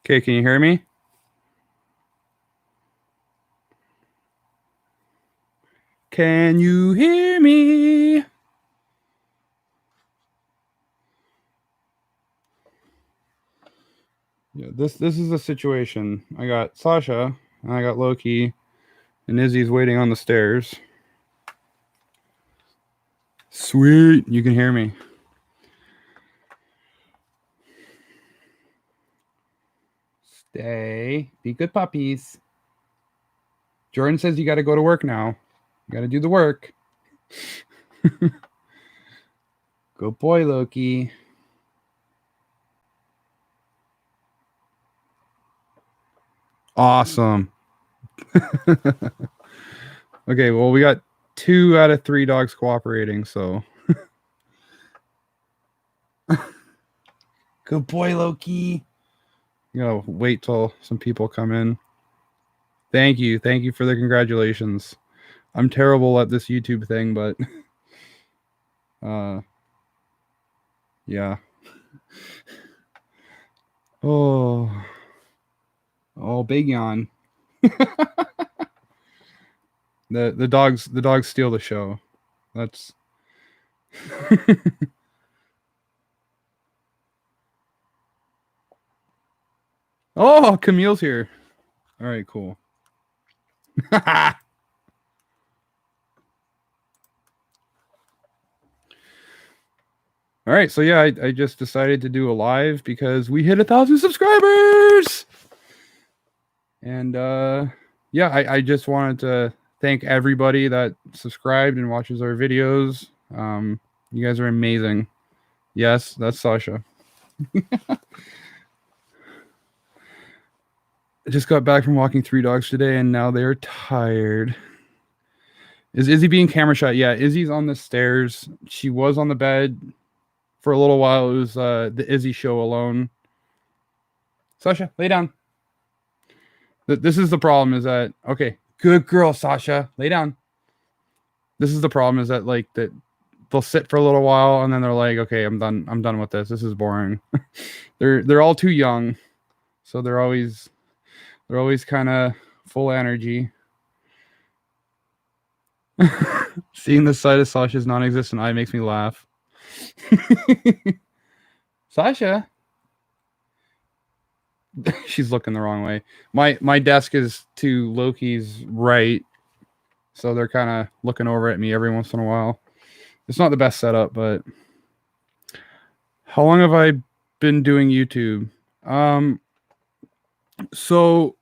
Okay, can you hear me? Can you hear me? Yeah, this is the situation. I got Sasha, and I got Loki, and Izzy's waiting on the stairs. Sweet, you can hear me. Stay. Be good puppies. Jordan says you got to go to work now. You got to do the work. Good boy, Loki. Awesome. Okay, well, we got 2 out of 3 dogs cooperating, so. Good boy, Loki. You gotta wait till some people come in. Thank you. Thank you for the congratulations. I'm terrible at this YouTube thing, but yeah. Oh, big yawn. The dogs steal the show. That's oh, Camille's here. All right, cool. All right, so yeah, I just decided to do a live because we hit 1,000 subscribers, and yeah, I just wanted to thank everybody that subscribed and watches our videos. You guys are amazing. Yes, that's Sasha. I just got back from walking 3 dogs today, and now they're tired. Is Izzy being camera shot? Yeah, Izzy's on the stairs. She was on the bed for a little while. It was the Izzy show alone. Sasha, lay down. This is the problem is that, okay, good girl, Sasha, lay down. This is the problem is that, like, that they'll sit for a little while and then they're like, okay, I'm done with this. This is boring. They're all too young. So they're always kind of full energy. Seeing the side of Sasha's non-existent eye makes me laugh. Sasha. She's looking the wrong way. My desk is to Loki's right, so they're kind of looking over at me every once in a while. It's not the best setup, but how long have I been doing YouTube? So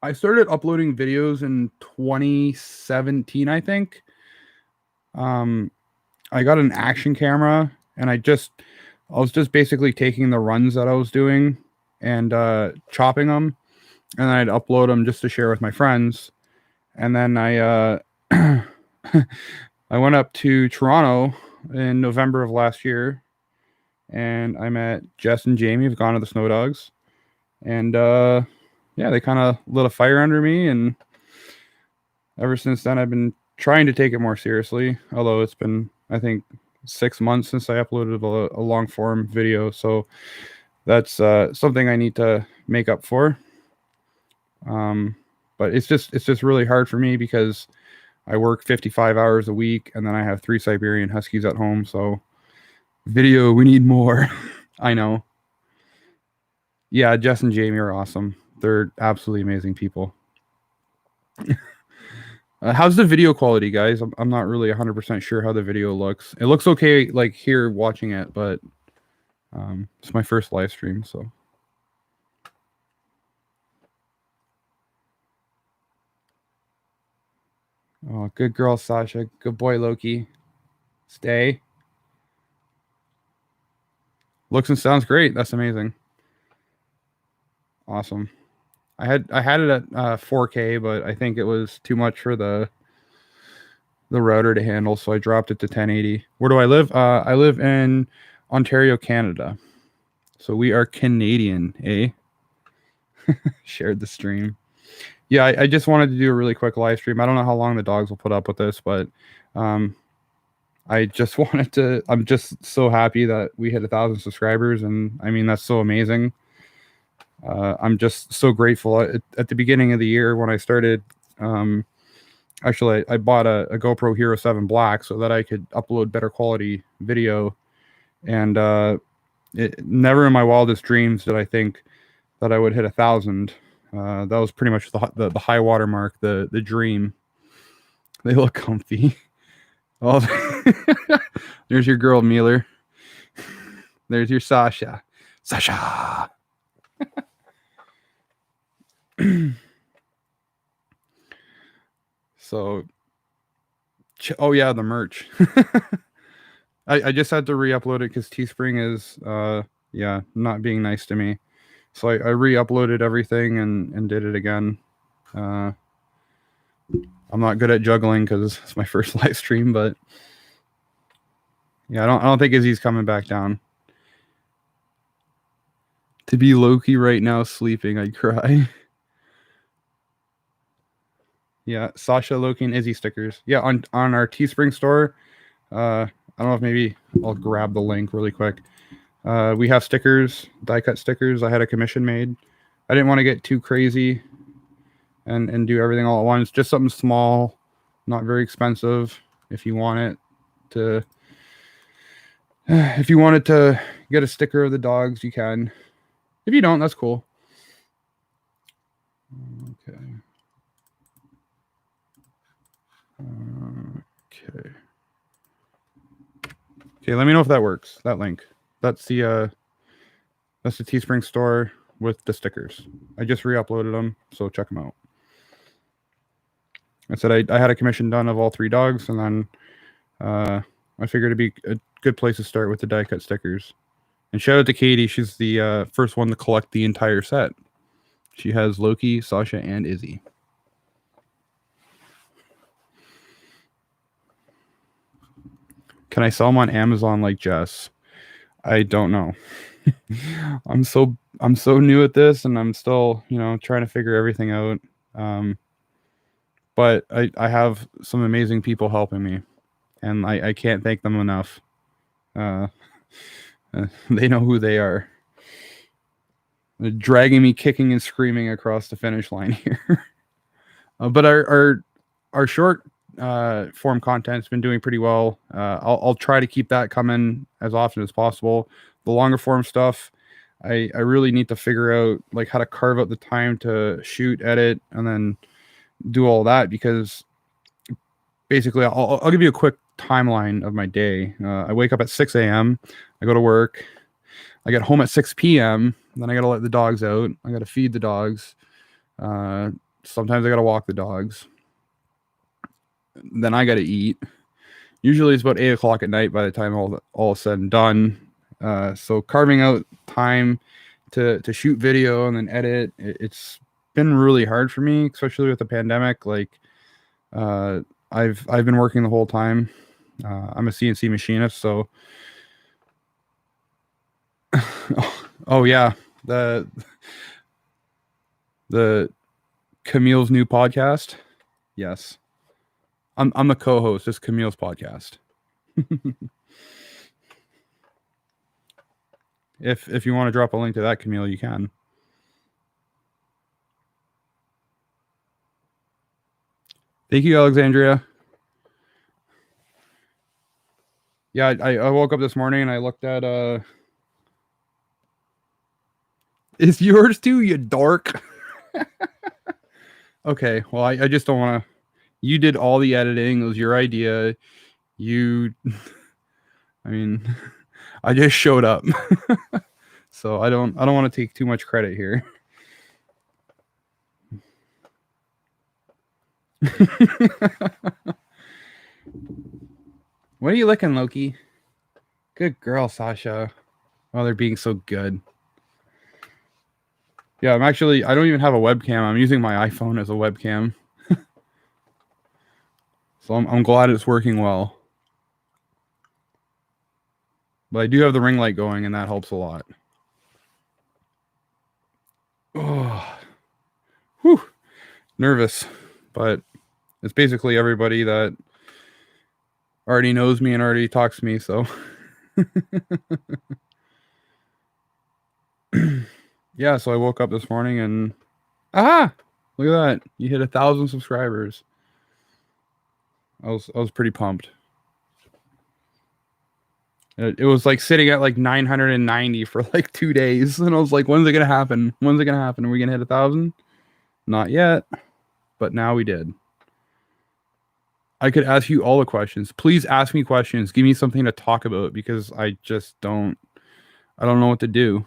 I started uploading videos in 2017, I think. I got an action camera, and I was just basically taking the runs that I was doing and chopping them, and then I'd upload them just to share with my friends. And then I I went up to Toronto in November of last year, and I met Jess and Jamie of Gone to the Snow Dogs, and yeah, they kind of lit a fire under me, and ever since then I've been trying to take it more seriously. Although it's been, I think, 6 months since I uploaded a long form video, so that's something I need to make up for. But it's just really hard for me because I work 55 hours a week, and then I have 3 Siberian Huskies at home. So video, we need more. I know. Yeah, Jess and Jamie are awesome. They're absolutely amazing people. How's the video quality, guys? I'm not really 100% sure how the video looks. It looks okay, like here watching it, but it's my first live stream, so. Oh, good girl, Sasha. Good boy, Loki. Stay. Looks and sounds great. That's amazing. Awesome. I had it at 4K, but I think it was too much for the router to handle, so I dropped it to 1080. Where do I live? I live in Ontario, Canada. So we are Canadian, eh? Shared the stream. Yeah, I just wanted to do a really quick live stream. I don't know how long the dogs will put up with this, but I just wanted to. I'm just so happy that we hit 1,000 subscribers, and I mean that's so amazing. I'm just so grateful. At the beginning of the year when I started, actually I bought a GoPro Hero 7 Black so that I could upload better quality video. And never in my wildest dreams did I think that I would hit 1,000. That was pretty much the high water mark, the dream. They look comfy. Oh, there's your girl Mueller. There's your Sasha. Sasha. So, oh yeah, the merch. I just had to re-upload it because Teespring is yeah, not being nice to me. So I re-uploaded everything and did it again. I'm not good at juggling because it's my first live stream, but yeah, I don't think Izzy's coming back down. To be Loki right now sleeping, I'd cry. Yeah, Sasha, Loki, and Izzy stickers. Yeah, on our Teespring store. I don't know if maybe I'll grab the link really quick. We have stickers, die cut stickers. I had a commission made. I didn't want to get too crazy and do everything all at once. Just something small, not very expensive. If you want it to, if you wanted to get a sticker of the dogs, you can. If you don't, that's cool. Okay. Okay. Okay, let me know if that works. That link. That's the Teespring store with the stickers. I just re-uploaded them, so check them out. I said I had a commission done of all 3 dogs, and then I figured it'd be a good place to start with the die cut stickers. And shout out to Katie. She's the first one to collect the entire set. She has Loki, Sasha, and Izzy. Can I sell them on Amazon like Jess? I don't know. I'm so new at this, and I'm still, trying to figure everything out. But I have some amazing people helping me, and I can't thank them enough. They know who they are. They're dragging me kicking and screaming across the finish line here. But our short form content's been doing pretty well. I'll try to keep that coming as often as possible. The longer form stuff, I really need to figure out like how to carve out the time to shoot, edit, and then do all that, because basically I'll give you a quick timeline of my day. I wake up at 6 a.m. I go to work. I get home at 6 p.m. Then I got to let the dogs out. I got to feed the dogs. Sometimes I got to walk the dogs. Then I got to eat. Usually it's about 8 o'clock at night by the time all is said and done. So carving out time to shoot video and then edit, it's been really hard for me, especially with the pandemic. Like, I've been working the whole time. I'm a CNC machinist, so oh yeah, the Camille's new podcast. Yes, I'm a co-host. It's Camille's podcast. If you want to drop a link to that, Camille, you can. Thank you, Alexandria. Yeah, I woke up this morning and I looked at it's yours too, you dork. Okay, well I just don't want to. You did all the editing. It was your idea. I mean, I just showed up. So I don't want to take too much credit here. What are you licking, Loki? Good girl, Sasha. Oh, they're being so good. Yeah, I don't even have a webcam. I'm using my iPhone as a webcam. So I'm glad it's working well. But I do have the ring light going, and that helps a lot. Oh, whew, nervous. But it's basically everybody that already knows me and already talks to me, so. Yeah, so I woke up this morning and look at that. You hit 1,000 subscribers. I was pretty pumped. It was like sitting at like 990 for like 2 days, and I was like, "When's it gonna happen? When's it gonna happen? Are we gonna hit 1,000?" Not yet, but now we did. I could ask you all the questions. Please ask me questions. Give me something to talk about because I just don't. I don't know what to do.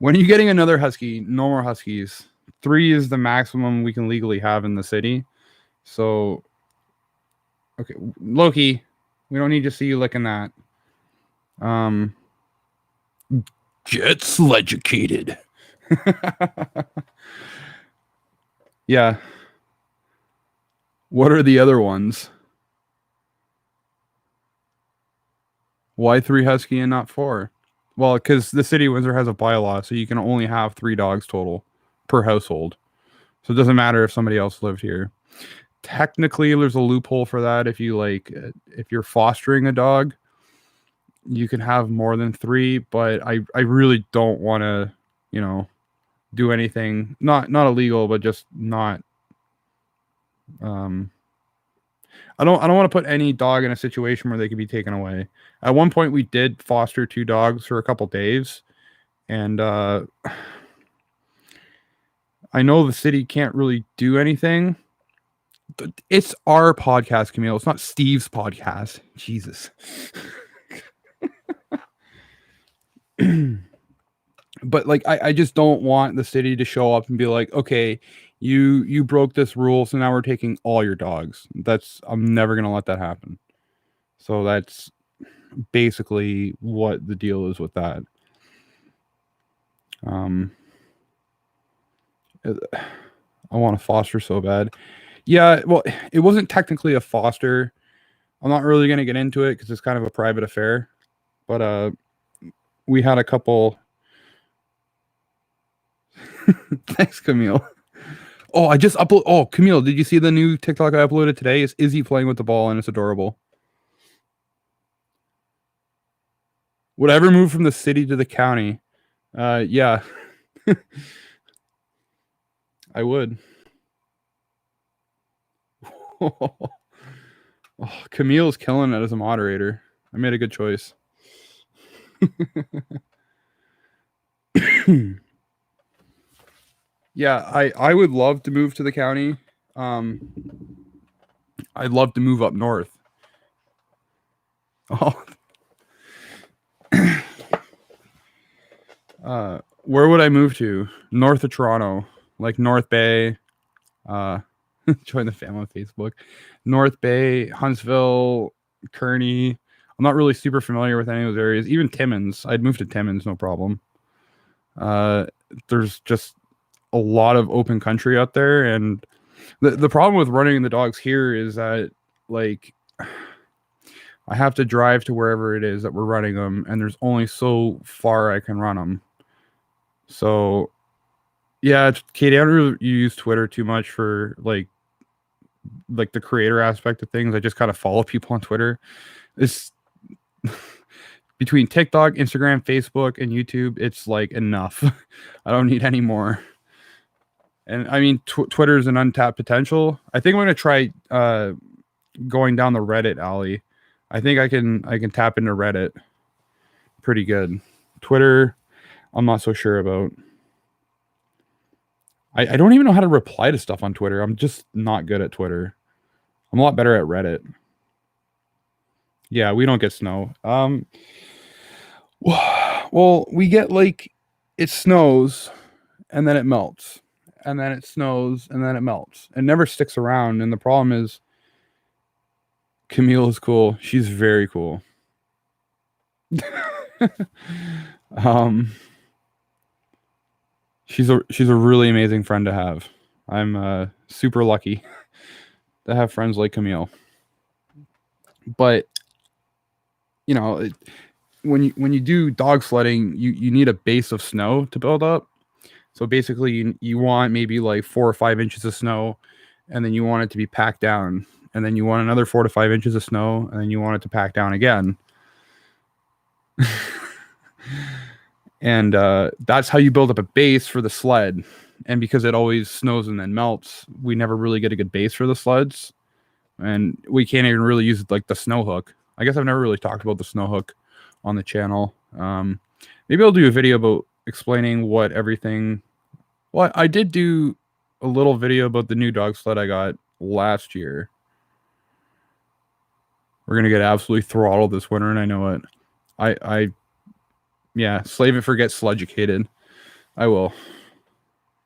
When are you getting another husky? No more huskies. 3 is the maximum we can legally have in the city. So, okay, Loki, we don't need to see you licking that. Get sleducated. Yeah. What are the other ones? Why 3 husky and not 4? Well, because the city of Windsor has a bylaw, so you can only have 3 dogs total per household. So it doesn't matter if somebody else lived here. Technically, there's a loophole for that. If you're fostering a dog, you can have more than 3. But I really don't want to, do anything not illegal, but just not. I don't want to put any dog in a situation where they could be taken away. At one point, we did foster 2 dogs for a couple days, and I know the city can't really do anything. It's our podcast, Camille. It's not Steve's podcast. Jesus. But like, I just don't want the city to show up and be like, okay, you broke this rule, so now we're taking all your dogs. I'm never gonna let that happen. So that's basically what the deal is with that. I want to foster so bad. Yeah, well, it wasn't technically a foster. I'm not really going to get into it because it's kind of a private affair. But we had a couple. Thanks, Camille. Oh, I just upload. Oh, Camille, did you see the new TikTok I uploaded today? Is Izzy playing with the ball and it's adorable. Would I ever move from the city to the county? Yeah, I would. Oh, Camille's killing it as a moderator. I made a good choice. Yeah, I would love to move to the county. I'd love to move up north. Oh. Where would I move to? North of Toronto, like North Bay. Join the family on Facebook. North Bay, Huntsville, Kearney. I'm not really super familiar with any of those areas. Even Timmins, I'd move to Timmins, no problem. There's just a lot of open country out there, and the problem with running the dogs here is that, like, I have to drive to wherever it is that we're running them, and there's only so far I can run them. So, yeah, Katie, I don't really use Twitter too much for like the creator aspect of things. I just kind of follow people on Twitter. It's between TikTok, Instagram, Facebook, and YouTube, it's like enough. I don't need any more. And I mean, Twitter is an untapped potential. I think I'm going to try going down the Reddit alley. I think I can tap into Reddit pretty good. Twitter, I'm not so sure about. I don't even know how to reply to stuff on Twitter. I'm just not good at Twitter. I'm a lot better at Reddit. Yeah, we don't get snow. Well, we get like, it snows and then it melts. And then it snows and then it melts. It never sticks around. And the problem is Camille is cool. She's very cool. She's a really amazing friend to have. I'm super lucky to have friends like Camille. But when you do dog sledding, you need a base of snow to build up. So basically, you want maybe like 4 or 5 inches of snow, and then you want it to be packed down, and then you want another 4 to 5 inches of snow, and then you want it to pack down again. And that's how you build up a base for the sled. And because it always snows and then melts, we never really get a good base for the sleds. And we can't even really use like the snow hook. I guess I've never really talked about the snow hook on the channel. Maybe I'll do a video about explaining what everything. Well, I did do a little video about the new dog sled I got last year. We're gonna get absolutely throttled this winter, and I know it. Yeah, slave it for get sledgeducated. I will.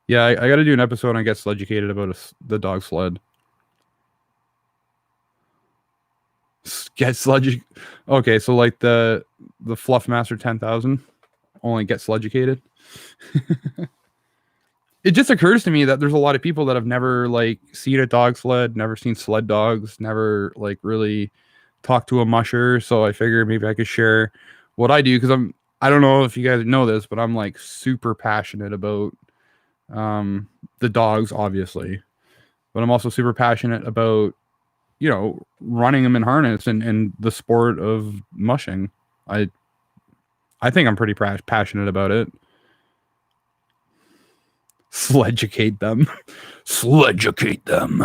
Yeah, I got to do an episode on get sledgeducated about the dog sled. Get sludge. Okay, so like the Fluff Master 10,000 only get sledgeducated. It just occurs to me that there's a lot of people that have never like seen a dog sled, never seen sled dogs, never like really talked to a musher. So I figured maybe I could share what I do, because I don't know if you guys know this, but I'm like super passionate about the dogs, obviously, but I'm also super passionate about, you know, running them in harness and the sport of mushing. I think I'm pretty passionate about it. Sledgeducate them. Sledgeducate them.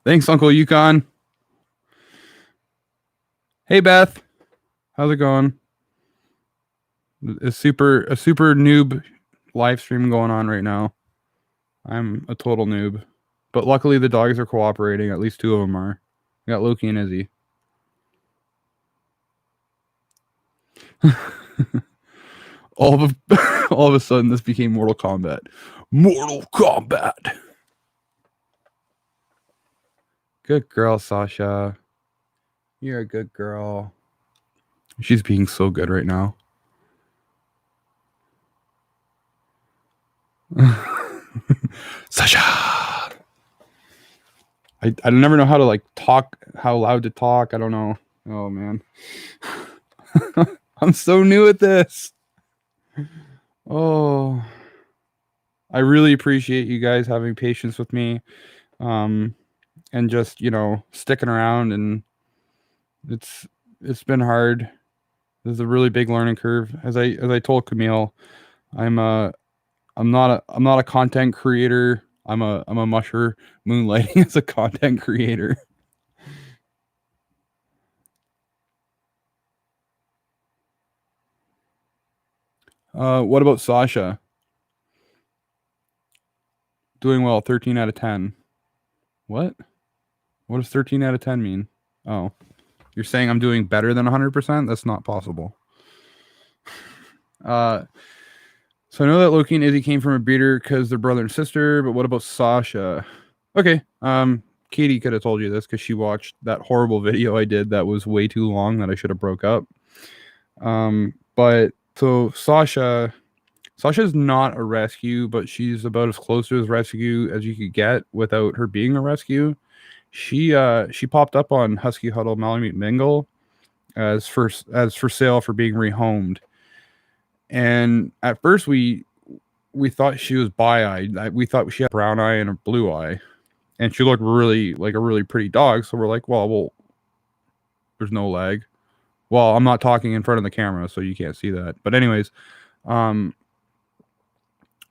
Thanks, Uncle Yukon. Hey, Beth. How's it going? A super noob live stream going on right now. I'm a total noob. But luckily the dogs are cooperating. At least two of them are. I got Loki and Izzy. all of a sudden this became Mortal Kombat. Mortal Kombat. Good girl, Sasha. You're a good girl. She's being so good right now. Sasha. I never know how to like talk, how loud to talk. I don't know. Oh man. I'm so new at this. Oh, I really appreciate you guys having patience with me, and just, you know, sticking around. And it's been hard. There's a really big learning curve. As I told Camille, I'm not a content creator. I'm a musher moonlighting as a content creator. What about Sasha? Doing well, 13 out of 10. What? What does 13 out of 10 mean? Oh, you're saying I'm doing better than 100%? That's not possible. So I know that Loki and Izzy came from a breeder because they're brother and sister, but what about Sasha? Okay, Katie could have told you this because she watched that horrible video I did that was way too long that I should have broke up. But so Sasha's not a rescue, but she's about as close to a rescue as you could get without her being a rescue. She popped up on Husky Huddle Malamute Mingle as for sale for being rehomed. And at first we thought she was bi-eyed. We thought she had a brown eye and a blue eye, and she looked really like a really pretty dog. So we're like, well, there's no lag. Well, I'm not talking in front of the camera, so you can't see that. But anyways,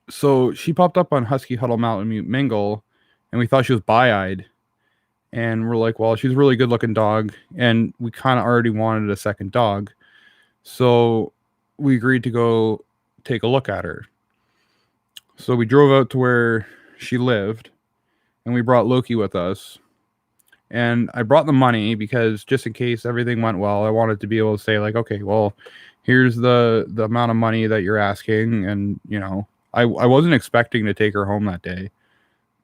so she popped up on Husky Huddle Malamute Mingle, and we thought she was bi-eyed. And we're like, well, she's a really good looking dog, and we kind of already wanted a second dog. So we agreed to go take a look at her. So we drove out to where she lived, and we brought Loki with us. And I brought the money because just in case everything went well, I wanted to be able to say like, okay, well, here's the amount of money that you're asking. And, you know, I wasn't expecting to take her home that day,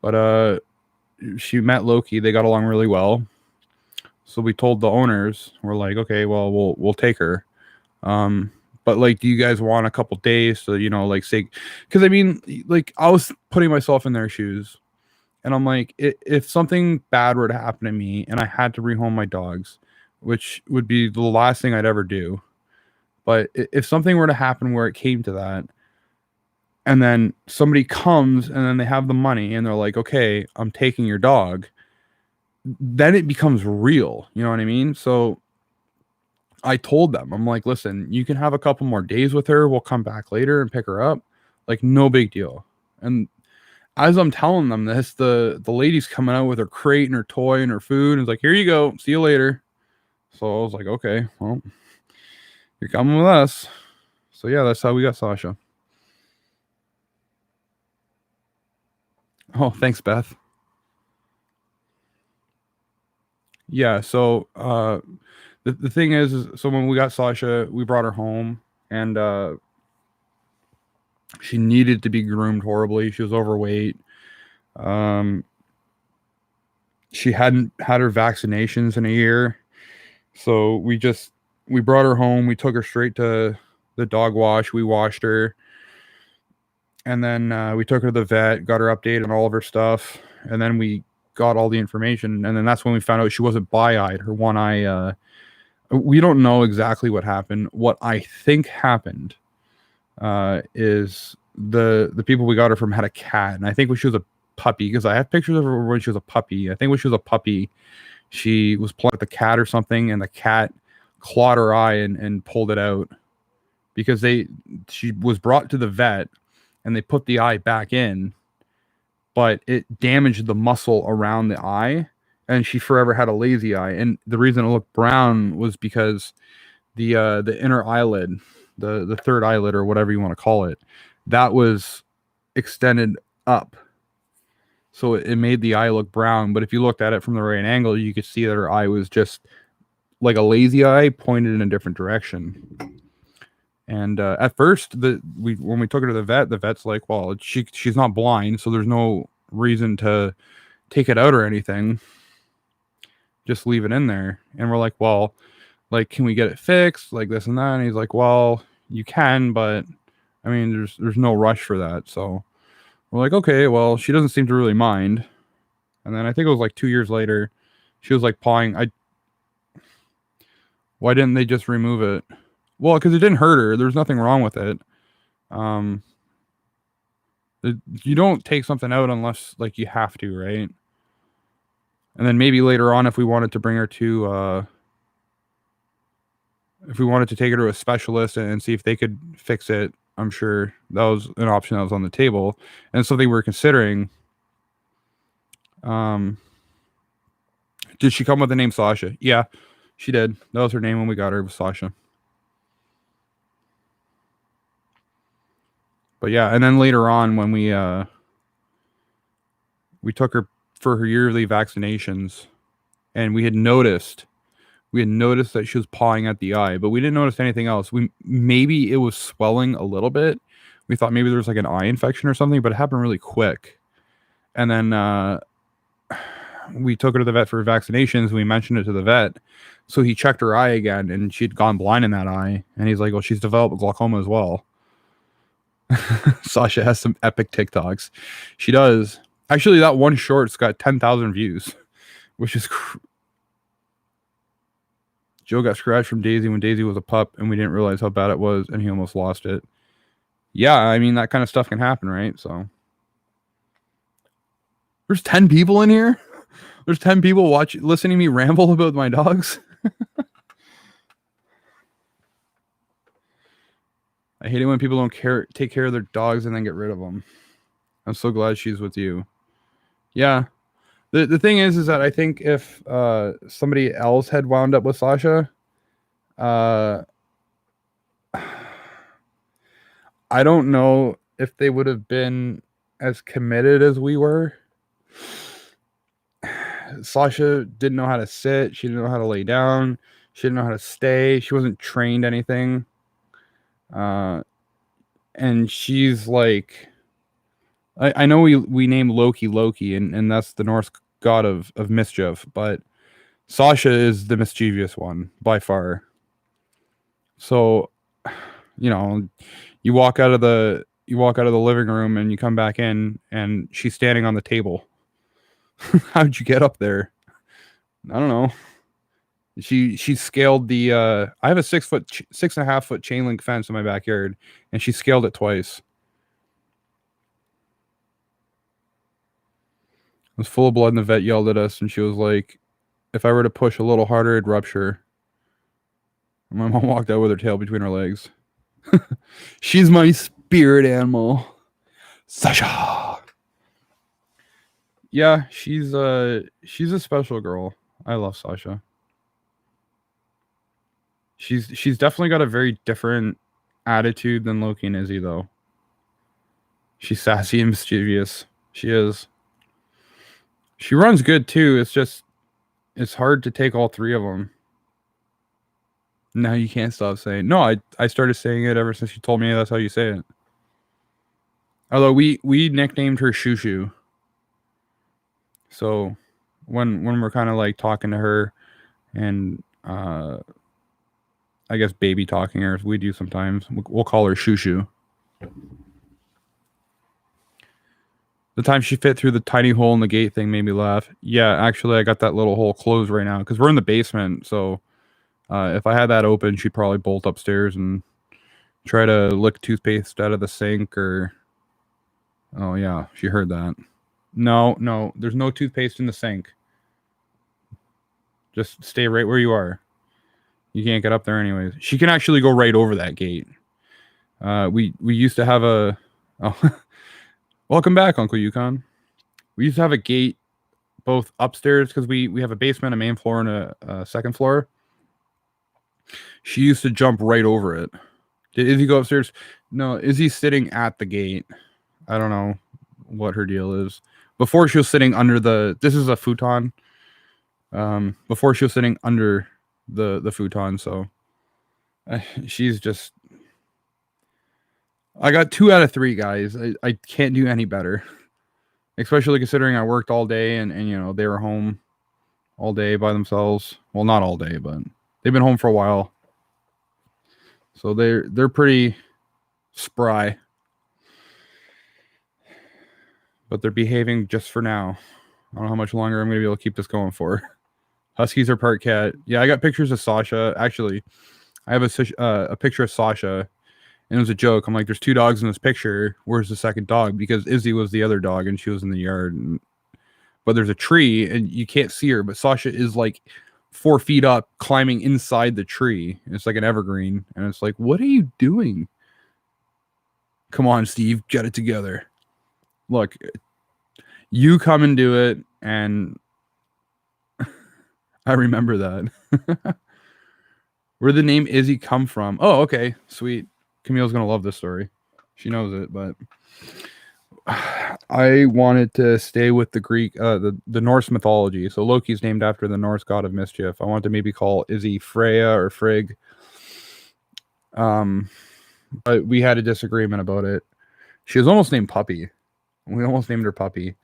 but she met Loki. They got along really well. So we told the owners, we're like, okay, well, we'll take her. But like, do you guys want a couple days? So, you know, like say, because I mean, like I was putting myself in their shoes, and I'm like, if something bad were to happen to me and I had to rehome my dogs, which would be the last thing I'd ever do, but if something were to happen where it came to that, and then somebody comes and then they have the money and they're like, okay, I'm taking your dog, then it becomes real. You know what I mean? So I told them, I'm like, listen, you can have a couple more days with her. We'll come back later and pick her up. Like, no big deal. And as I'm telling them this, the lady's coming out with her crate and her toy and her food, and it's like, here you go. See you later. So I was like, okay, well, you're coming with us. So yeah, that's how we got Sasha. Oh, thanks, Beth. Yeah, so the thing is so when we got Sasha, we brought her home, and she needed to be groomed horribly. She was overweight. Um, she hadn't had her vaccinations in a year, so we brought her home. We took her straight to the dog wash. We washed her, and then we took her to the vet, got her updated on all of her stuff, and then we got all the information. And then that's when we found out she wasn't bi-eyed. Her one eye. We don't know exactly what happened. What I think happened is the people we got her from had a cat, and I think when she was a puppy, because I have pictures of her when she was a puppy. I think when she was a puppy, she was playing with the cat or something, and the cat clawed her eye and pulled it out because she was brought to the vet and they put the eye back in, but it damaged the muscle around the eye, and she forever had a lazy eye. And the reason it looked brown was because the inner eyelid, the third eyelid or whatever you want to call it, that was extended up, so it made the eye look brown. But if you looked at it from the right angle, you could see that her eye was just like a lazy eye pointed in a different direction. And at first, when we took her to the vet's like, well, she's not blind, so there's no reason to take it out or anything. Just leave it in there. And we're like, well, like, can we get it fixed? Like this and that. And he's like, well, you can, but I mean, there's no rush for that. So we're like, okay, well, she doesn't seem to really mind. And then I think it was like 2 years later, she was like pawing. Why didn't they just remove it? Well, because it didn't hurt her. There's nothing wrong with it. You don't take something out unless like you have to, right? And then maybe later on, if we wanted to bring her to, if we wanted to take her to a specialist and see if they could fix it, I'm sure that was an option that was on the table and something we were considering. Did she come with the name Sasha? Yeah, she did. That was her name when we got her, was Sasha. But yeah, and then later on when we took her for her yearly vaccinations, and we had noticed that she was pawing at the eye, but we didn't notice anything else. Maybe it was swelling a little bit. We thought maybe there was like an eye infection or something, but it happened really quick. And then we took her to the vet for vaccinations. We mentioned it to the vet, so he checked her eye again, and she'd gone blind in that eye. And he's like, "Well, she's developed glaucoma as well." Sasha has some epic TikToks. She does. Actually, that one short's got 10,000 views, which is Joe got scratched from Daisy when Daisy was a pup, and we didn't realize how bad it was, and he almost lost it. Yeah, I mean, that kind of stuff can happen, right? So there's 10 people in here. There's 10 people listening to me ramble about my dogs. I hate it when people don't take care of their dogs and then get rid of them. I'm so glad she's with you. Yeah. The thing is that I think if somebody else had wound up with Sasha, I don't know if they would have been as committed as we were. Sasha didn't know how to sit. She didn't know how to lay down. She didn't know how to stay. She wasn't trained anything. And she's like, I know we named Loki, and that's the Norse god of mischief, but Sasha is the mischievous one by far. So, you know, you walk out of the living room and you come back in, and she's standing on the table. How'd you get up there? I don't know. She scaled the I have a 6.5 foot chain link fence in my backyard, and she scaled it twice. was full of blood, and the vet yelled at us, and she was like, if I were to push a little harder, it'd rupture. And my mom walked out with her tail between her legs. She's my spirit animal. Sasha. Yeah, she's a special girl. I love Sasha. She's definitely got a very different attitude than Loki and Izzy, though. She's sassy and mischievous. She is. She runs good too. It's just it's hard to take all three of them. Now you can't stop saying. No, I started saying it ever since you told me that's how you say it. Although we nicknamed her Shoo Shoo. So when we're kind of like talking to her and I guess baby talking her, we do sometimes. We'll call her Shoo Shoo. The time she fit through the tiny hole in the gate thing made me laugh. Yeah, actually, I got that little hole closed right now because we're in the basement. So if I had that open, she'd probably bolt upstairs and try to lick toothpaste out of the sink or... Oh, yeah, she heard that. No, there's no toothpaste in the sink. Just stay right where you are. You can't get up there anyways. She can actually go right over that gate. We used to have a... Oh, welcome back, Uncle Yukon. We used to have a gate both upstairs because we have a basement, a main floor, and a second floor. She used to jump right over it. Did Izzy go upstairs? No, Izzy's sitting at the gate. I don't know what her deal is. Before she was sitting under the... This is a futon. Before she was sitting under the futon, so... she's just... I got 2 out of 3, guys. I can't do any better. Especially considering I worked all day and you know, they were home all day by themselves. Well, not all day, but they've been home for a while. So they're pretty spry. But they're behaving just for now. I don't know how much longer I'm going to be able to keep this going for. Huskies are part cat. Yeah, I got pictures of Sasha. Actually, I have a picture of Sasha. And it was a joke. I'm like, there's 2 dogs in this picture. Where's the second dog? Because Izzy was the other dog and she was in the yard. But there's a tree and you can't see her. But Sasha is like 4 feet up climbing inside the tree. And it's like an evergreen. And it's like, what are you doing? Come on, Steve. Get it together. Look, you come and do it. And I remember that. Where'd the name Izzy come from? Oh, okay. Sweet. Camille's going to love this story. She knows it, but I wanted to stay with the Greek, the Norse mythology. So Loki's named after the Norse god of mischief. I wanted to maybe call Izzy Freya or Frigg. But we had a disagreement about it. She was almost named Puppy. We almost named her Puppy.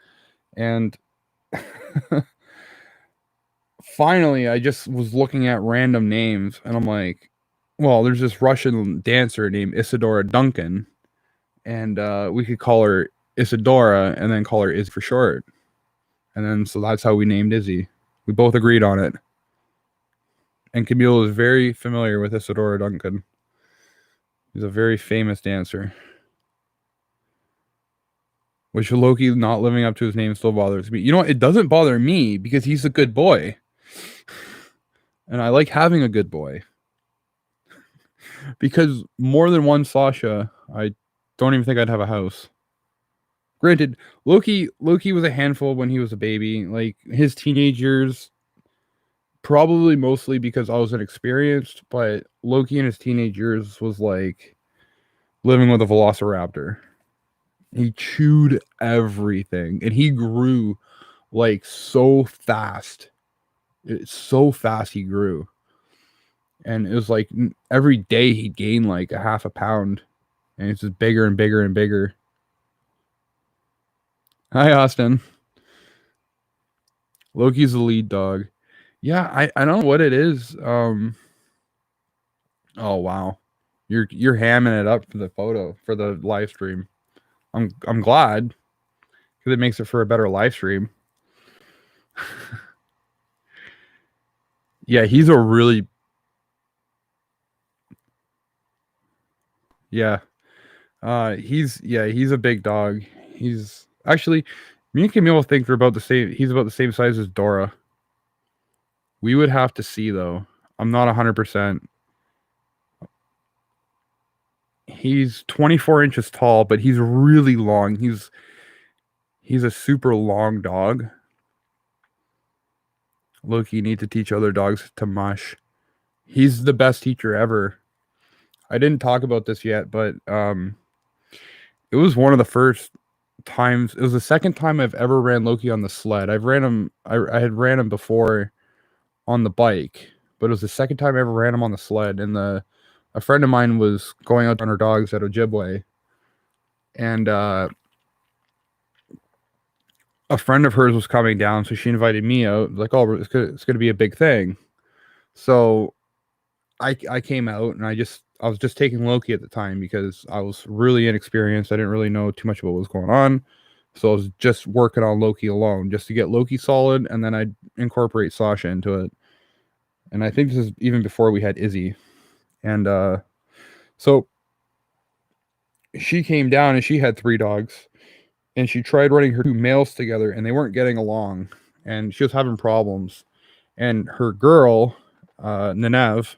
And finally, I just was looking at random names and I'm like, well, there's this Russian dancer named Isadora Duncan, and we could call her Isadora and then call her Izzy for short. And then, so that's how we named Izzy. We both agreed on it. And Camille is very familiar with Isadora Duncan. He's a very famous dancer. Which Loki not living up to his name still bothers me. You know what? It doesn't bother me because he's a good boy. And I like having a good boy. Because more than one Sasha, I don't even think I'd have a house. Granted, Loki was a handful when he was a baby. Like, his teenage years, probably mostly because I was inexperienced, but Loki in his teenage years was like living with a velociraptor. He chewed everything, and he grew like so fast. It's so fast he grew. And it was like every day he'd gain like a half a pound. And it's just bigger and bigger and bigger. Hi, Austin. Loki's the lead dog. Yeah, I don't know what it is. Oh, wow. You're hamming it up for the photo, for the live stream. I'm glad. Because it makes it for a better live stream. Yeah, he's a really... Yeah. He's a big dog. He's actually, Me and Camille think they're about the same. He's about the same size as Dora. We would have to see though. I'm not 100%. He's 24 inches tall, but he's really long. He's a super long dog. Look, you need to teach other dogs to mush. He's the best teacher ever. I didn't talk about this yet, but it was one of the first times. It was the second time I've ever ran Loki on the sled. I've ran him. I had ran him before on the bike, but it was the second time I ever ran him on the sled. And a friend of mine was going out on her dogs at Ojibwe, and a friend of hers was coming down, so she invited me out. Like, oh, it's gonna be a big thing. So I came out and I was just taking Loki at the time because I was really inexperienced. I didn't really know too much about what was going on. So I was just working on Loki alone just to get Loki solid, and then I'd incorporate Sasha into it. And I think this is even before we had Izzy. And so she came down and she had 3 dogs. And she tried running her 2 males together and they weren't getting along. And she was having problems. And her girl, Nenev,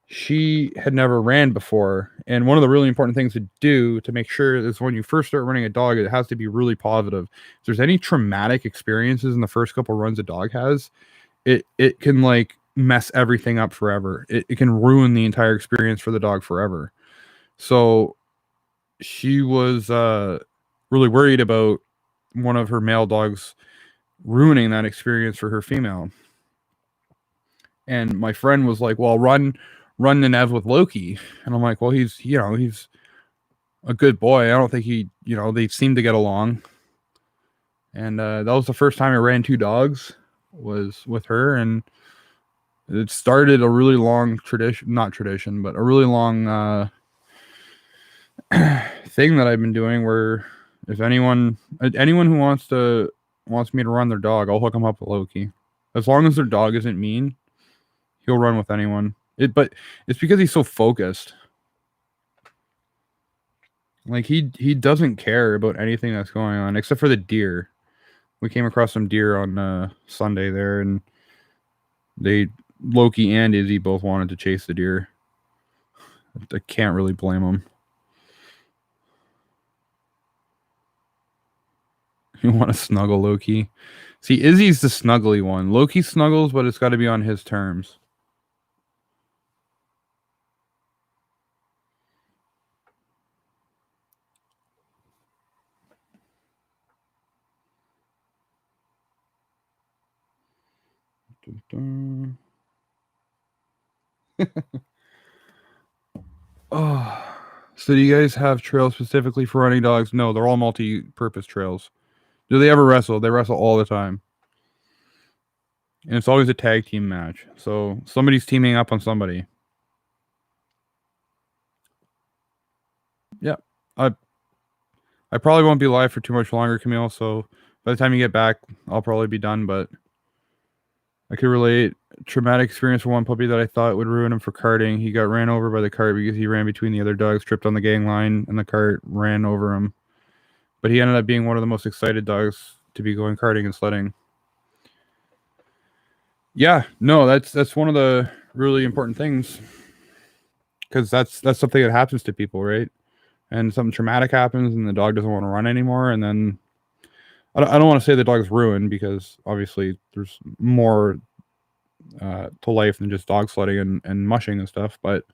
she had never ran before. And one of the really important things to do to make sure is when you first start running a dog, it has to be really positive. If there's any traumatic experiences in the first couple runs a dog has, it can like mess everything up forever. It can ruin the entire experience for the dog forever. So she was really worried about one of her male dogs ruining that experience for her female. And my friend was like, well, run Nenev with Loki. And I'm like, well, he's a good boy. I don't think they seem to get along. And that was the first time I ran 2 dogs was with her. And it started a really long not tradition, but a really long thing that I've been doing where if anyone who wants me to run their dog, I'll hook them up with Loki. As long as their dog isn't mean, he'll run with anyone. But it's because he's so focused. Like he doesn't care about anything that's going on except for the deer. We came across some deer on Sunday there, and Loki and Izzy both wanted to chase the deer. I can't really blame them. You want to snuggle Loki? See, Izzy's the snuggly one. Loki snuggles, but it's got to be on his terms. Oh, so do you guys have trails specifically for running dogs? No, they're all multi-purpose trails. Do they ever wrestle? They wrestle all the time. And it's always a tag team match. So somebody's teaming up on somebody. Yeah. I probably won't be live for too much longer, Camille, so by the time you get back, I'll probably be done, but I could relate. Traumatic experience for one puppy that I thought would ruin him for karting. He got ran over by the cart because he ran between the other dogs, tripped on the gang line, and the cart ran over him. But he ended up being one of the most excited dogs to be going karting and sledding. Yeah, no, that's one of the really important things, because that's something that happens to people, right? And something traumatic happens, and the dog doesn't want to run anymore, and then I don't want to say the dog's ruined, because obviously there's more to life than just dog sledding and mushing and stuff, but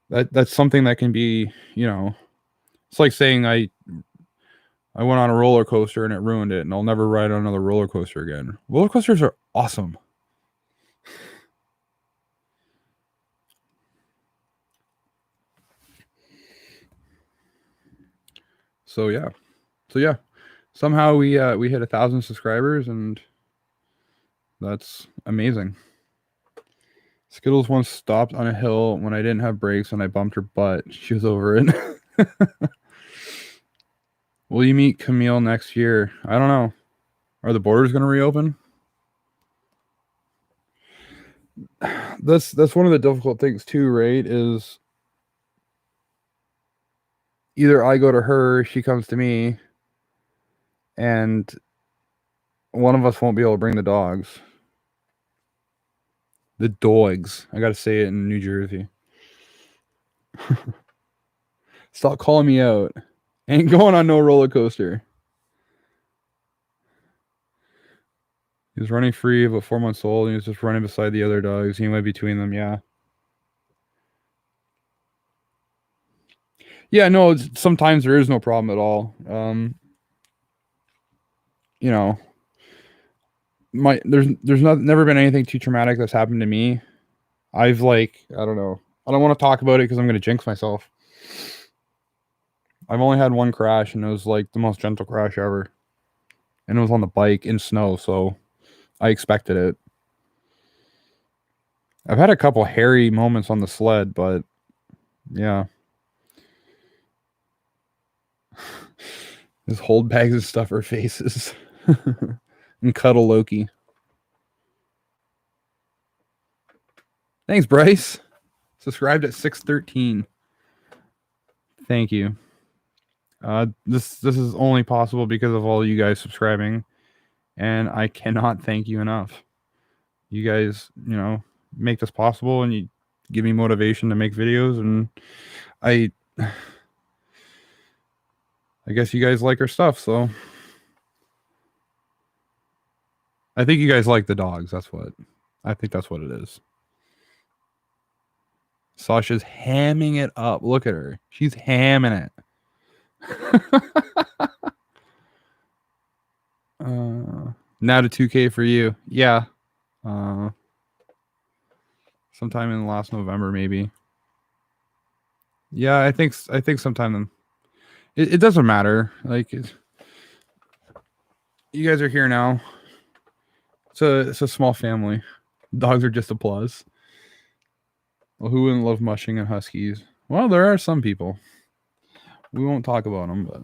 that's something that can be, it's like saying I went on a roller coaster and it ruined it, and I'll never ride on another roller coaster again. Roller coasters are awesome. So yeah. Somehow we hit 1,000 subscribers, and that's amazing. Skittles once stopped on a hill when I didn't have brakes and I bumped her butt. She was over it. Will you meet Camille next year? I don't know. Are the borders going to reopen? That's one of the difficult things too, right? Is either I go to her, she comes to me. and one of us won't be able to bring the dogs. The dogs. I gotta say it in New Jersey. Stop calling me out. Ain't going on no roller coaster. He was running free, about 4 months old, and he was just running beside the other dogs. He went between them, yeah. Yeah, no, sometimes there is no problem at all. You know, there's never been anything too traumatic that's happened to me. I've I don't know. I don't want to talk about it because I'm going to jinx myself. I've only had one crash, and it was like the most gentle crash ever. And it was on the bike in snow, so I expected it. I've had a couple hairy moments on the sled, but yeah. Just hold bags and stuff our faces. And cuddle Loki. Thanks, Bryce. Subscribed at 613. Thank you. This is only possible because of all you guys subscribing, and I cannot thank you enough. You guys, make this possible, and you give me motivation to make videos, and I guess you guys like our stuff, so I think you guys like the dogs. I think that's what it is. Sasha's hamming it up. Look at her. She's hamming it. Now to 2K for you. Yeah. Sometime in last November, maybe. Yeah, I think sometime then. It doesn't matter. You guys are here now. It's a small family. Dogs are just a plus. Well, who wouldn't love mushing and huskies? Well, there are some people. We won't talk about them, but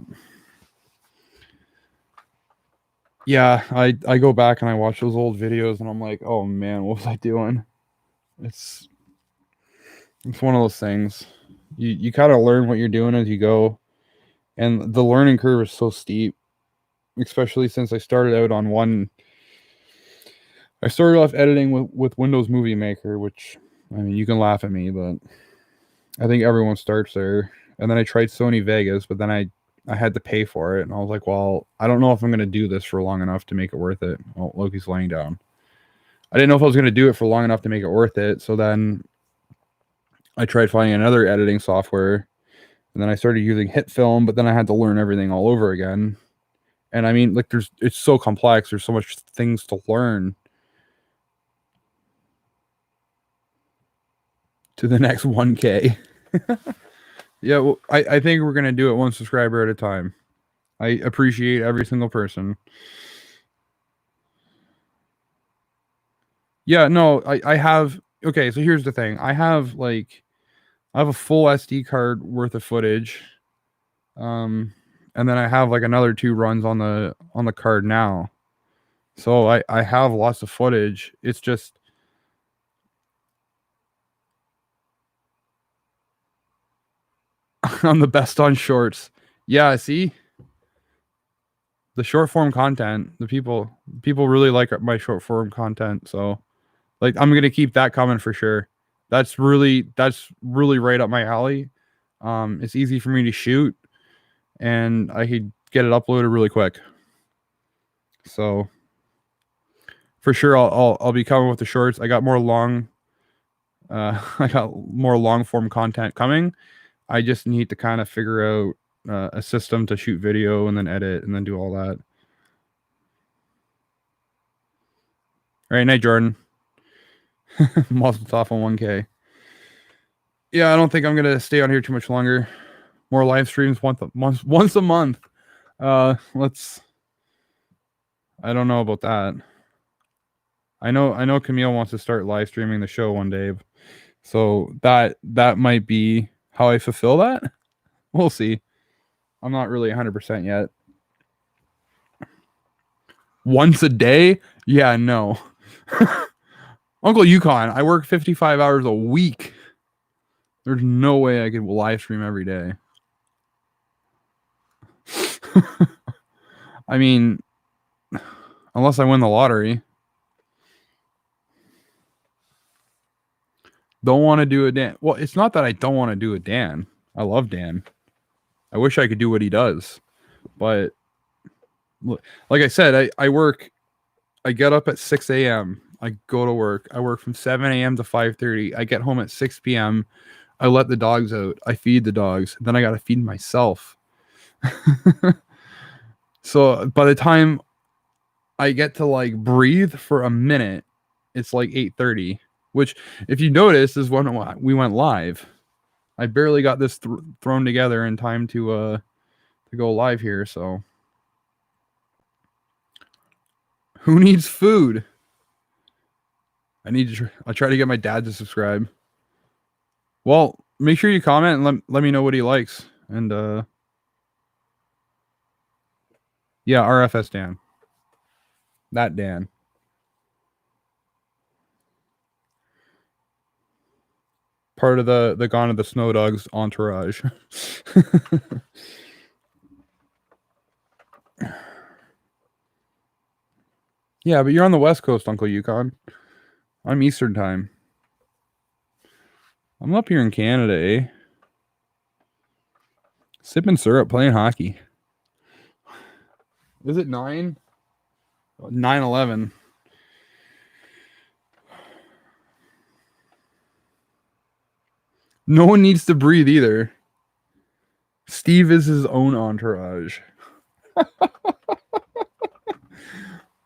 yeah, I go back and I watch those old videos, and I'm like, oh man, what was I doing? It's one of those things. You kind of learn what you're doing as you go, and the learning curve is so steep, especially since I started out on one. I started off editing with Windows Movie Maker, which, I mean, you can laugh at me, but I think everyone starts there. And then I tried Sony Vegas, but then I had to pay for it, and I was like, well, I don't know if I'm going to do this for long enough to make it worth it. Oh, Loki's laying down. I didn't know if I was going to do it for long enough to make it worth it, so then I tried finding another editing software, and then I started using HitFilm, but then I had to learn everything all over again. And I mean, it's so complex. There's so much things to learn. To the next 1K. Yeah, well, I think we're going to do it one subscriber at a time. I appreciate every single person. Yeah, no, I have... Okay, so here's the thing. I have a full SD card worth of footage. And then I have another 2 runs on the card now. So I have lots of footage. It's just... I'm the best on shorts. Yeah, see? The short form content, the people really like my short form content, so I'm gonna keep that coming for sure. That's really right up my alley. It's easy for me to shoot, and I could get it uploaded really quick. So for sure, I'll be coming with the shorts. I got more long form content coming. I just need to kind of figure out a system to shoot video and then edit and then do all that. All right, night, Jordan. Mazel tov on 1K. Yeah, I don't think I'm gonna stay on here too much longer. More live streams once a month. Let's. I don't know about that. I know Camille wants to start live streaming the show one day, so that might be how I fulfill that. We'll see. I'm not really 100% yet. Once a day? Yeah, no. Uncle Yukon, I work 55 hours a week. There's no way I could live stream every day. I mean, unless I win the lottery. Don't want to do a Dan. Well, it's not that I don't want to do a Dan. I love Dan. I wish I could do what he does. But like I said, I work, I get up at 6 a.m. I go to work. I work from 7 a.m. to 5:30. I get home at 6 p.m. I let the dogs out. I feed the dogs. Then I got to feed myself. So by the time I get to like breathe for a minute, it's like 8:30, which if you notice is when we went live. I barely got this thrown together in time to go live here, so who needs food? I'll try to get my dad to subscribe. Well, make sure you comment and let me know what he likes. And yeah, RFS Dan. That Dan. Part of the Gone of the Snow Dogs entourage. Yeah, but you're on the West Coast, Uncle Yukon. I'm Eastern time. I'm up here in Canada, eh? Sipping syrup, playing hockey. Is it 9? 9/11. No one needs to breathe either. Steve is his own entourage.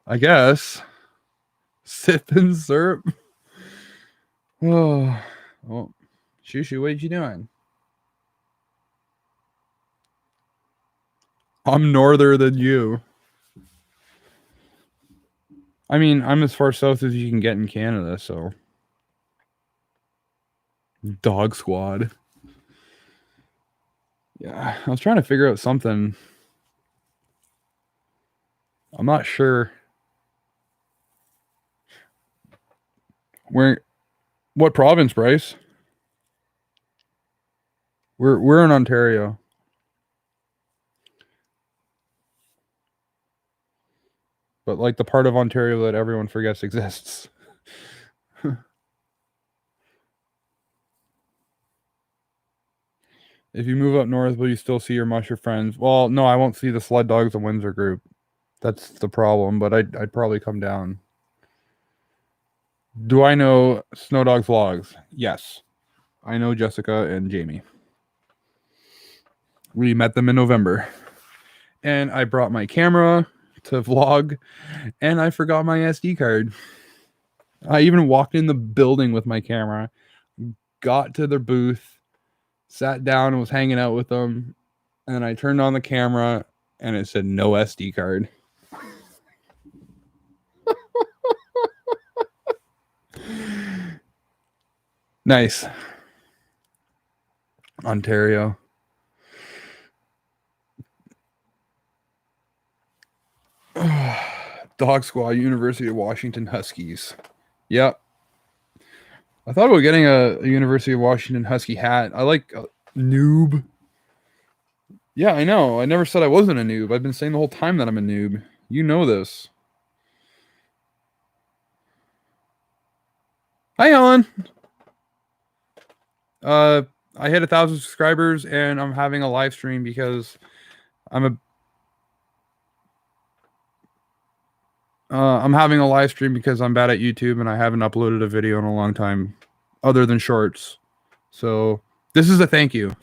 I guess. Sipping syrup. Oh, well, Shushu, what you doing? I'm norther than you. I mean, I'm as far south as you can get in Canada, so. Dog squad. Yeah, I was trying to figure out something. I'm not sure. What province, Bryce? We're in Ontario. But like the part of Ontario that everyone forgets exists. If you move up north, will you still see your musher friends? Well, no, I won't see the Sled Dogs and Windsor group. That's the problem, but I'd probably come down. Do I know Snow Dog Vlogs? Yes. I know Jessica and Jamie. We met them in November. And I brought my camera to vlog, and I forgot my SD card. I even walked in the building with my camera, got to their booth, sat down and was hanging out with them, and I turned on the camera and it said no SD card. Nice. Ontario. Dog Squad, University of Washington Huskies. Yep. I thought about getting a University of Washington Husky hat. I like noob. Yeah, I know. I never said I wasn't a noob. I've been saying the whole time that I'm a noob. You know this. Hi, Ellen. I hit 1,000 subscribers, and I'm having a live stream because I'm having a live stream because I'm bad at YouTube and I haven't uploaded a video in a long time, other than shorts. So this is a thank you.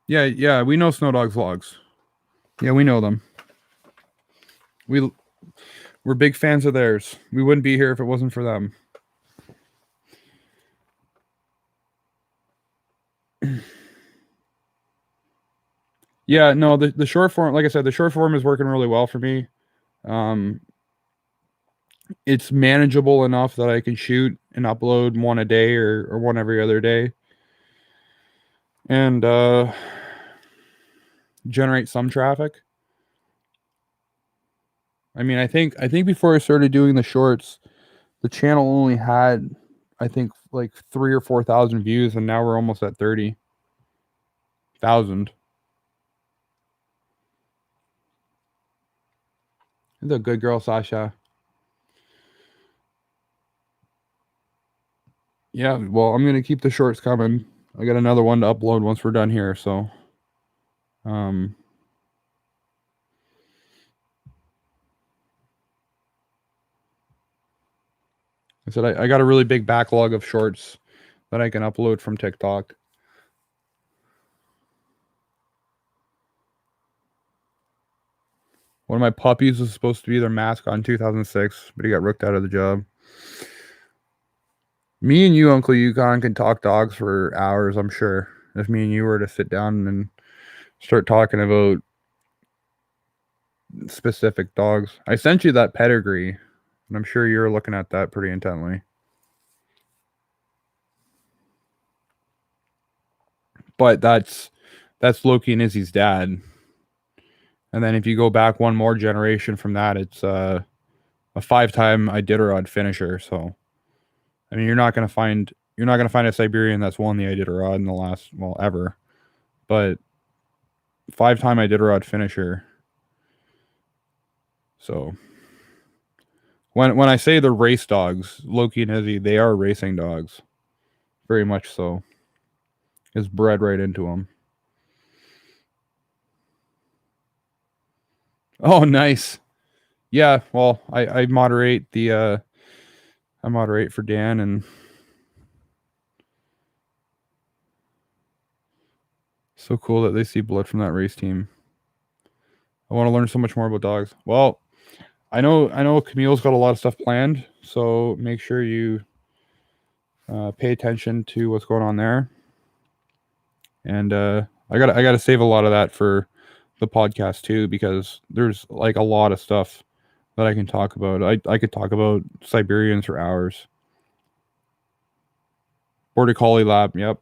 Yeah, we know Snow Dog Vlogs. Yeah, we know them. We're big fans of theirs. We wouldn't be here if it wasn't for them. Yeah, no, the short form, like I said, the short form is working really well for me. It's manageable enough that I can shoot and upload one a day or one every other day. And generate some traffic. I mean, I think before I started doing the shorts, the channel only had, I think, like 3,000 or 4,000 views, and now we're almost at 30. 1,000. You're a good girl, Sasha. Yeah, well, I'm gonna keep the shorts coming. I got another one to upload once we're done here, so um I said I got a really big backlog of shorts that I can upload from TikTok. One of my puppies was supposed to be their mascot in 2006, but he got rooked out of the job. Me and you, Uncle Yukon, can talk dogs for hours, I'm sure. If me and you were to sit down and start talking about specific dogs. I sent you that pedigree, and I'm sure you're looking at that pretty intently. But that's Loki and Izzy's dad. And then if you go back one more generation from that, it's a 5-time Iditarod finisher. So I mean, you're not gonna find a Siberian that's won the Iditarod in the last ever, but 5-time Iditarod finisher. So when I say they're race dogs, Loki and Izzy, they are racing dogs, very much so. Is bred right into them. Oh, nice. Yeah, well, I moderate I moderate for Dan, and so cool that they see blood from that race team. I want to learn so much more about dogs. Well, I know Camille's got a lot of stuff planned, so make sure you pay attention to what's going on there. And I gotta save a lot of that for the podcast too, because there's like a lot of stuff that I can talk about. I could talk about Siberians for hours. Border Collie Lab, yep,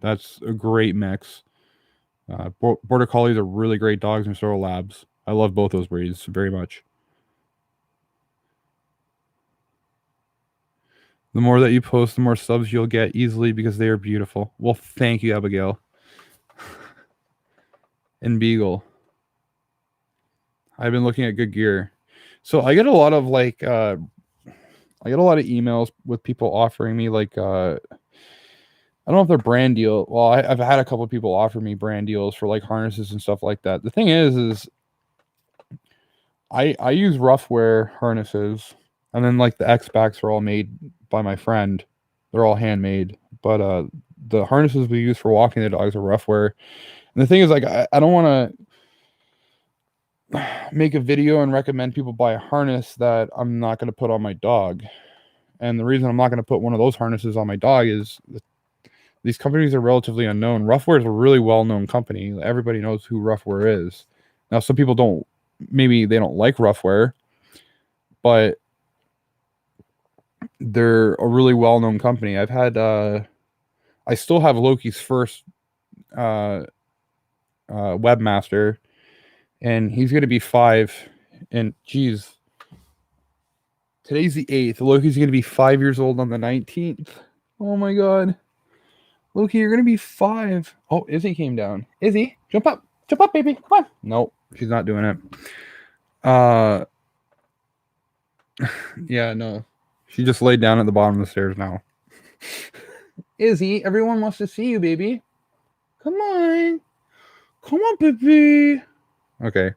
that's a great mix. Border Collies are really great dogs, and so are Labs. I love both those breeds very much. The more that you post, the more subs you'll get easily because they are beautiful. Well, thank you, Abigail. And Beagle. I've been looking at good gear. So I get a lot of emails with people offering me I don't know if they're brand deal. Well, I've had a couple of people offer me brand deals for like harnesses and stuff like that. The thing is I use Roughwear harnesses, and then like the X backs are all made by my friend. They're all handmade, but the harnesses we use for walking the dogs are Roughwear. And the thing is, like, I don't want to make a video and recommend people buy a harness that I'm not going to put on my dog. And the reason I'm not going to put one of those harnesses on my dog is these companies are relatively unknown. Roughwear is a really well-known company. Everybody knows who Roughwear is. Now, some people don't. Maybe they don't like Roughwear, but they're a really well-known company. I've had. I still have Loki's first webmaster, and he's going to be 5. And geez, today's the 8th. Loki's going to be 5 years old on the 19th. Oh my god. Loki, you're going to be 5. Oh, Izzy came down. Izzy, jump up. Jump up, baby. Come on. Nope, she's not doing it. Yeah, no. She just laid down at the bottom of the stairs now. Izzy, everyone wants to see you, baby. Come on. Come on, baby. Okay.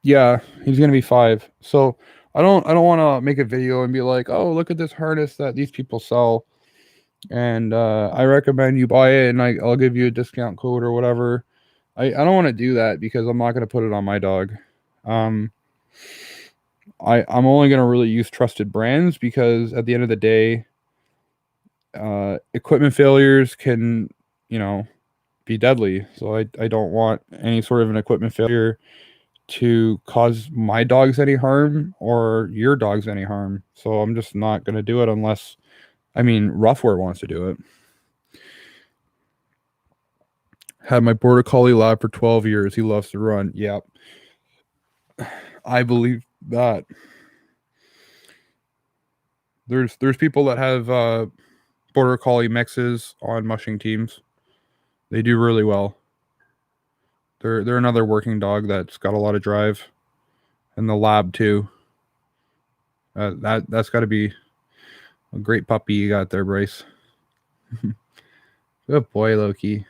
Yeah, he's gonna be 5. So I don't want to make a video and be like, oh, look at this harness that these people sell, and I recommend you buy it, and I'll give you a discount code or whatever. I don't want to do that because I'm not gonna put it on my dog. I'm only gonna really use trusted brands because at the end of the day, equipment failures can, be deadly. So I don't want any sort of an equipment failure to cause my dogs any harm or your dogs any harm. So I'm just not going to do it unless, Roughwear wants to do it. Had my Border Collie Lab for 12 years. He loves to run. Yep. I believe that. There's people that have Border Collie mixes on mushing teams. They do really well. They're another working dog that's got a lot of drive, and the lab too. That's got to be a great puppy you got there, Bryce. Good boy, Loki.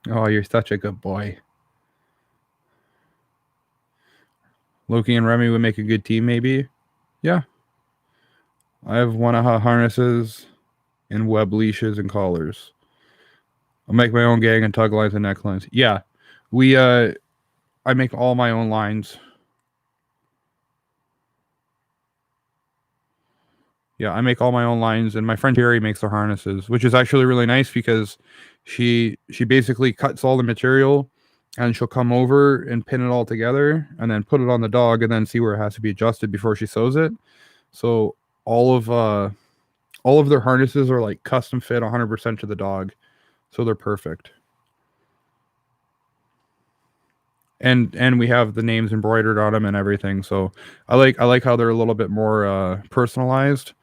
Oh, you're such a good boy. Loki and Remy would make a good team, maybe. Yeah. I have one of harnesses and web leashes and collars. I'll make my own gang and tug lines and necklines. Yeah. I make all my own lines. Yeah, I make all my own lines, and my friend Terry makes the harnesses, which is actually really nice because she basically cuts all the material, and she'll come over and pin it all together, and then put it on the dog, and then see where it has to be adjusted before she sews it. So all of their harnesses are like custom fit 100% to the dog, so they're perfect. And we have the names embroidered on them and everything. So I like how they're a little bit more personalized.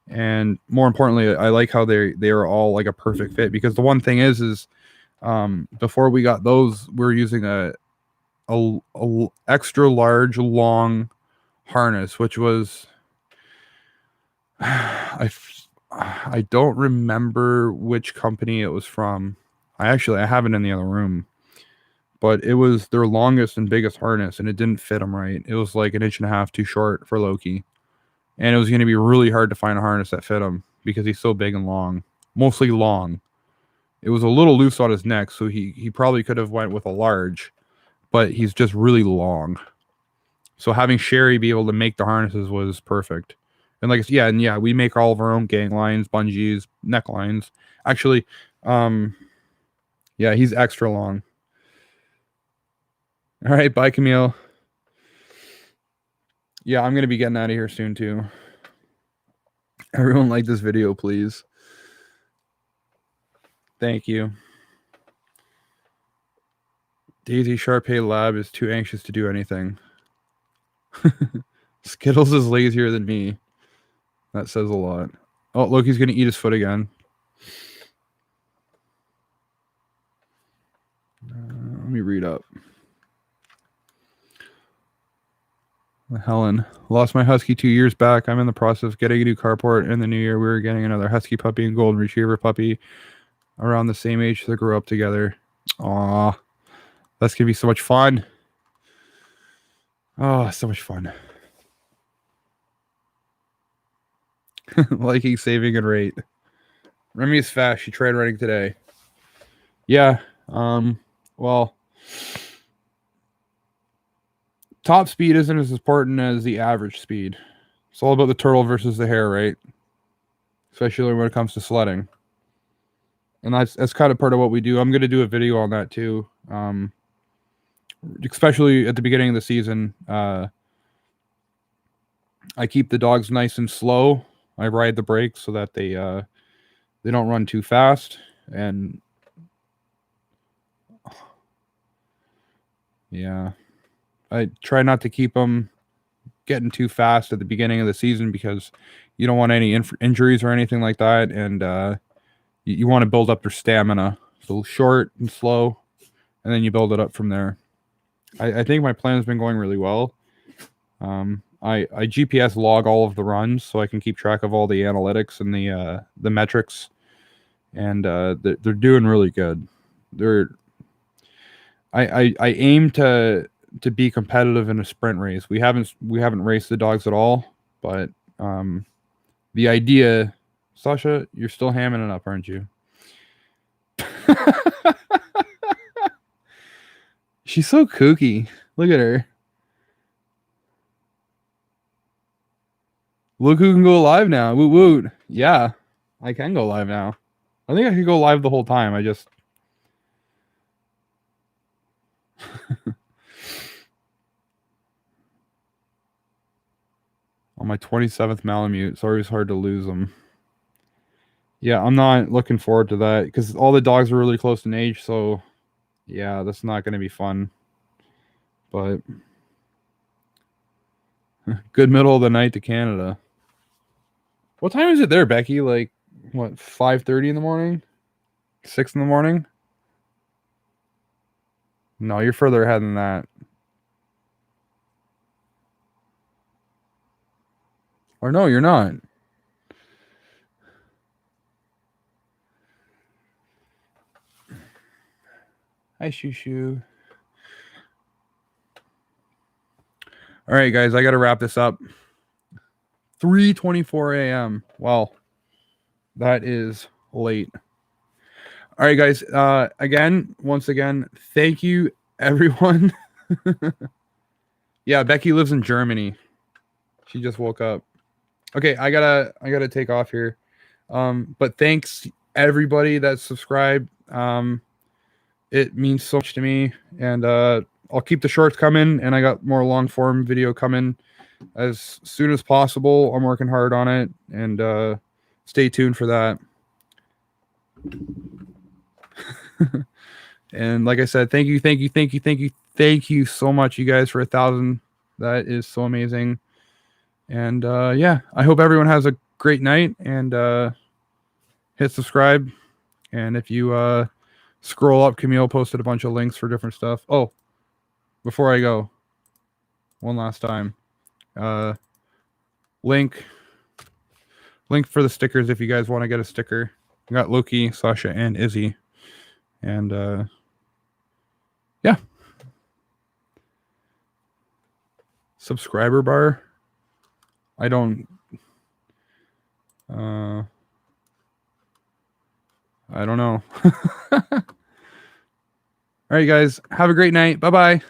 And more importantly, I like how they are all like a perfect fit, because the one thing is before we got those, we're using a extra large long harness, which was I don't remember which company it was from. I have it in the other room, but it was their longest and biggest harness, and it didn't fit them right. It was like 1.5 inches too short for Loki. And it was going to be really hard to find a harness that fit him because he's so big and long, mostly long. It was a little loose on his neck, so he probably could have went with a large, but he's just really long. So having Sherry be able to make the harnesses was perfect. And we make all of our own gang lines, bungees, necklines. Actually, he's extra long. All right, bye, Camille. Yeah, I'm going to be getting out of here soon, too. Everyone like this video, please. Thank you. Daisy Sharpay Lab is too anxious to do anything. Skittles is lazier than me. That says a lot. Oh, Loki's going to eat his foot again. Let me read up. Helen, lost my husky 2 years back. I'm in the process of getting a new carport. In the new year, we were getting another husky puppy and golden retriever puppy around the same age that grew up together. Aw, that's going to be so much fun. Oh, so much fun. Liking, saving, and rate. Remy is fast. She tried running today. Yeah. Well, top speed isn't as important as the average speed. It's all about the turtle versus the hare, right? Especially when it comes to sledding. And that's kind of part of what we do. I'm going to do a video on that too. Especially at the beginning of the season. I keep the dogs nice and slow. I ride the brakes so that they don't run too fast. And yeah, I try not to keep them getting too fast at the beginning of the season because you don't want any injuries or anything like that. And you want to build up their stamina. So short and slow, and then you build it up from there. I think my plan has been going really well. I GPS log all of the runs so I can keep track of all the analytics and the metrics, and they're doing really good. I aim to be competitive in a sprint race. We haven't raced the dogs at all, but the idea, Sasha, you're still hamming it up, aren't you? She's so kooky. Look at her. Look who can go live now. Woot woot. Yeah, I can go live now. I think I could go live the whole time. I just... on my 27th Malamute. It's always hard to lose them. Yeah, I'm not looking forward to that because all the dogs are really close in age. So, yeah, that's not going to be fun. But good middle of the night to Canada. What time is it there, Becky? Like, what, 5:30 in the morning? 6 in the morning? No, you're further ahead than that. Or no, you're not. Hi, Shoo. All right, guys, I got to wrap this up. 3:24 a.m. Wow, that is late. All right, guys. Once again, thank you, everyone. Yeah, Becky lives in Germany. She just woke up. Okay, I gotta take off here. But thanks everybody that subscribed. It means so much to me, and I'll keep the shorts coming, and I got more long form video coming as soon as possible. I'm working hard on it, and stay tuned for that. And like I said, thank you so much, you guys, for 1,000. That is so amazing. And yeah, I hope everyone has a great night, and hit subscribe. And if you scroll up, Camille posted a bunch of links for different stuff. Oh, before I go, one last time, link for the stickers if you guys want to get a sticker. I got Loki, Sasha, and Izzy. And yeah, subscriber bar. I don't know. All right, guys, have a great night. Bye-bye.